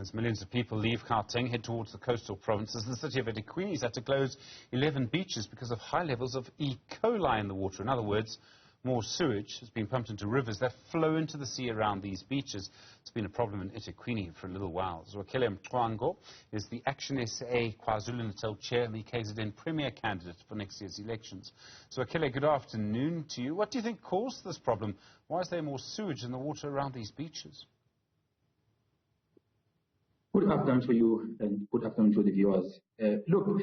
As millions of people leave Gauteng, head towards the coastal provinces, the city of eThekwini has had to close 11 beaches because of high levels of E.coli in the water. In other words, more sewage has been pumped into rivers that flow into the sea around these beaches. It's been a problem in eThekwini for a little while. Zwakele Mncwango is the ActionSA KwaZulu-Natal chair and the KZN premier candidate for next year's elections. Zwakele, good afternoon to you. What do you think caused this problem? Why is there more sewage in the water around these beaches? Good afternoon to you and good afternoon to the viewers. Look,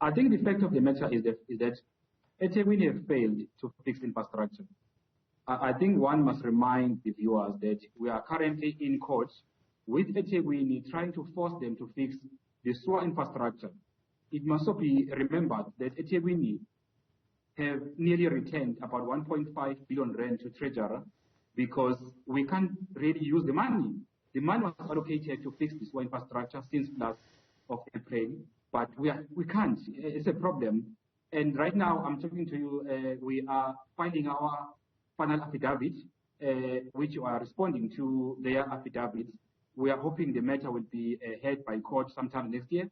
I think the fact of the matter is that eThekwini have failed to fix infrastructure. I think one must remind the viewers that we are currently in court with eThekwini trying to force them to fix the sewer infrastructure. It must also be remembered that eThekwini have nearly returned about 1.5 billion rand to Treasurer because we can't really use the money. The money was allocated to fix the sewer infrastructure since last of April, but we can't. It's a problem. And right now, I'm talking to you, we are filing our final affidavit, which we are responding to their affidavits. We are hoping the matter will be heard by court sometime next year.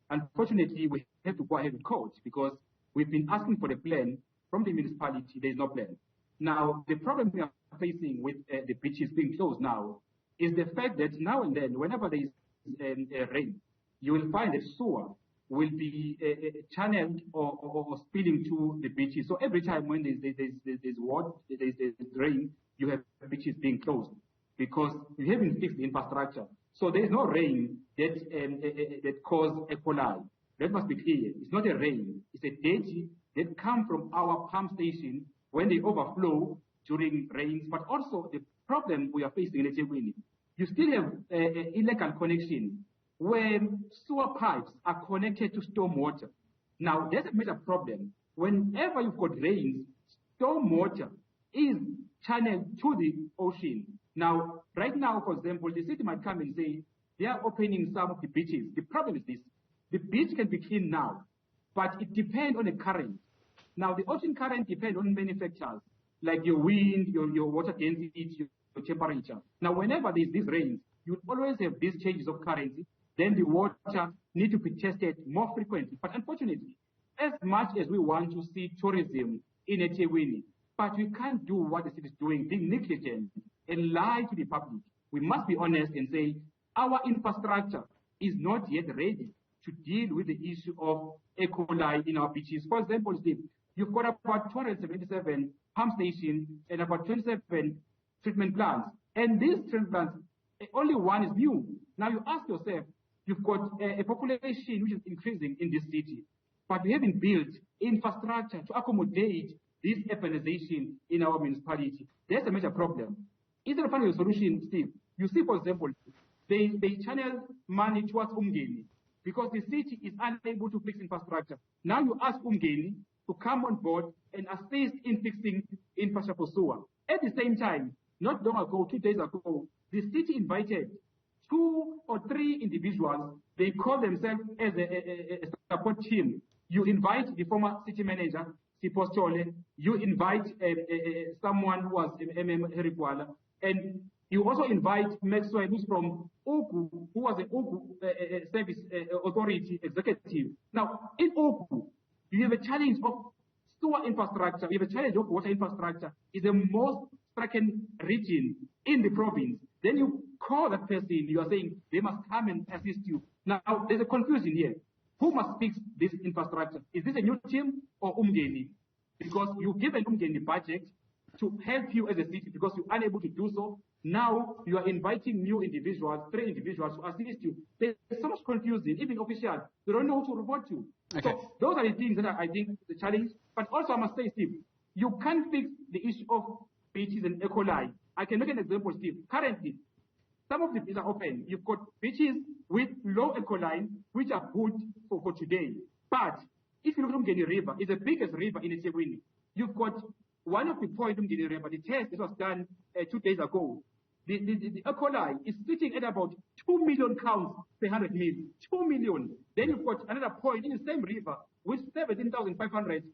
Unfortunately, we have to go ahead with court because we've been asking for the plan from the municipality. There is no plan. Now, the problem we are facing with the beaches being closed now is the fact that now and then, whenever there is rain, you will find that sewer will be channeled or spilling to the beaches. So every time when there's water, there's rain, you have beaches being closed because you haven't fixed the infrastructure. So there's no rain that causes E.coli. That must be clear. It's not a rain. It's a dirty that comes from our pump station when they overflow during rains. But also the problem we are facing in eThekwini, you still have illegal connection when sewer pipes are connected to storm water. Now, there's a major problem. Whenever you've got rains, storm water is channeled to the ocean. Now, right now, for example, the city might come and say they are opening some of the beaches. The problem is this. The beach can be clean now, but it depends on the current. Now, the ocean current depends on many factors, like your wind, your water density, your temperature. Now, whenever there's these rains, you always have these changes of currency. Then the water need to be tested more frequently. But unfortunately, as much as we want to see tourism in eThekwini, but we can't do what the city is doing, being negligent and lie to the public. We must be honest and say our infrastructure is not yet ready to deal with the issue of E.coli in our beaches. For example, Steve, you've got about 277 pump stations and about 27 treatment plants. And these treatment plants, only one is new. Now you ask yourself, you've got a population which is increasing in this city, but we haven't built infrastructure to accommodate this urbanization in our municipality. That's a major problem. Instead of finding a solution, Steve, you see, for example, they channel money towards Umngeni because the city is unable to fix infrastructure. Now you ask Umngeni to come on board and assist in fixing infrastructure for sewer. At the same time, not long ago, 2 days ago, the city invited 2 or 3 individuals. They call themselves as a support team. You invite the former city manager, Sipho Chole. You invite someone who was Herikwala. And you also invite Maxwell, who's from Ogu, who was an Ogu Service Authority executive. Now, in Ogu, you have a challenge of sewer infrastructure. You have a challenge of water infrastructure. It's the most stricken region in the province. Then you call that person, you are saying they must come and assist you. Now, there's a confusion here. Who must fix this infrastructure? Is this a new team or Umngeni? Because you give an Umngeni budget to help you as a city because you're unable to do so. Now you are inviting new individuals, 3 individuals to assist you. There's so much confusion, even officials. They don't know who to report to. Okay. So those are the things that are, I think, the challenge. But also I must say, Steve, you can't fix the issue of beaches and E.coli. I can make an example, Steve. Currently, some of the beaches are open. You've got beaches with low E.coli, which are good for today. But if you look at Umngeni River, it's the biggest river in eThekwini. You've got one of the points in Umngeni River, the test that was done 2 days ago. The E.coli is sitting at about 2 million counts per 100 mil. 2 million. Then you've got another point in the same river with 17,500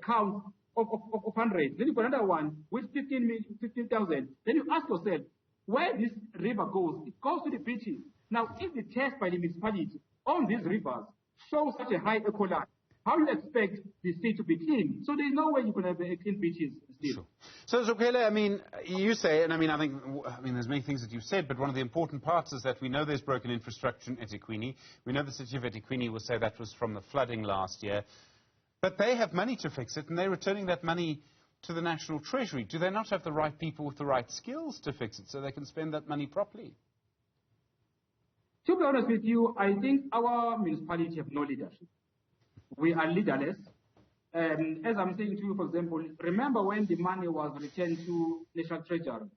counts of 100. Then you've got another one with 15,000. Then you ask yourself, where this river goes, it goes to the beaches. Now, if the test by the municipality on these rivers shows such a high E.coli, how do you expect the sea to be clean? So there's no way you can have clean beaches still. Sure. So, Zwakele, I mean, you say, and I mean, there's many things that you've said, but one of the important parts is that we know there's broken infrastructure in eThekwini. We know the city of eThekwini will say that was from the flooding last year. But they have money to fix it, and they're returning that money to the National Treasury. Do they not have the right people with the right skills to fix it so they can spend that money properly? To be honest with you, I think our municipality have no leadership. We are leaderless. As I'm saying to you, for example, remember when the money was returned to National Treasury,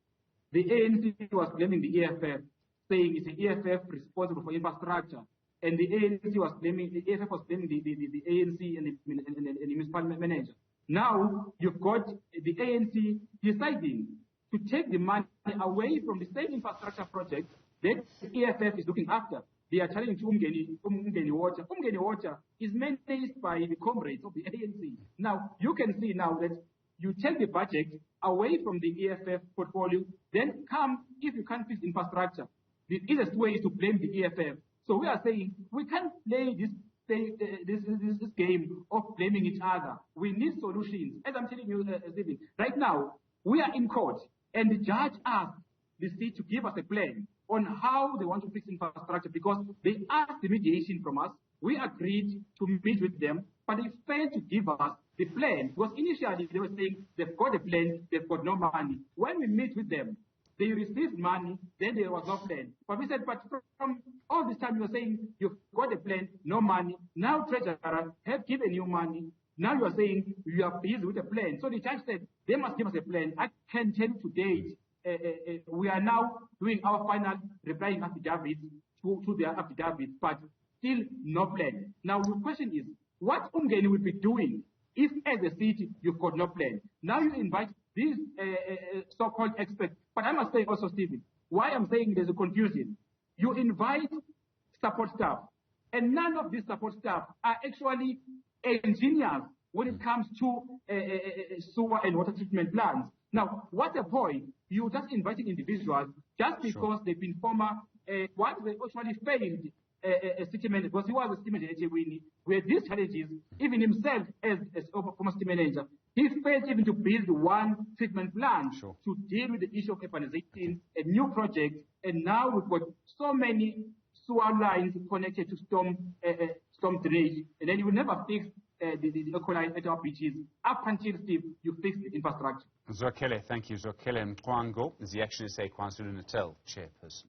the ANC was blaming the EFF, saying it's the EFF responsible for infrastructure, and the ANC was blaming, the EFF was blaming the ANC and the municipal manager. Now you've got the ANC deciding to take the money away from the same infrastructure project that the EFF is looking after. They are challenging to Mncwango water. Mncwango water is managed by the comrades of the ANC. Now, you can see now that you take the budget away from the EFF portfolio, then come, if you can't fix infrastructure, the easiest way is to blame the EFF. So we are saying we can't play this game of blaming each other. We need solutions. As I'm telling you, Stephen, right now, we are in court, and the judge asked the state to give us a plan on how they want to fix infrastructure, because they asked the mediation from us. We agreed to meet with them, but they failed to give us the plan, because initially they were saying they've got a plan, they've got no money. When we meet with them, they received money, then there was no plan. But we said, but from all this time you were saying you've got a plan, no money. Now treasurer have given you money. Now you are saying you are busy with a plan. So the judge said they must give us a plan. I can tell you today, we are now doing our final replying affidavits to their affidavits, but still no plan. Now the question is, what Mncwango will be doing if as a city you've got no plan? Now you invite these so-called experts. But I must say also, Stephen, why I'm saying there's a confusion. You invite support staff, and none of these support staff are actually engineers when it comes to sewer and water treatment plants. Now, what's the point? You're just inviting individuals just because they've been former, once they actually failed a city manager, because he was a city manager at eThekwini, where these challenges, even himself as former city manager, he failed even to build one treatment plant to deal with the issue of urbanization, a new project, and now we've got so many sewer lines connected to storm drainage, and then you will never fix the E.coli at our beaches up until, Steve, you fix the infrastructure. Zwakele, thank you. Zwakele Mncwango is the ActionSA KwaZulu-Natal chairperson.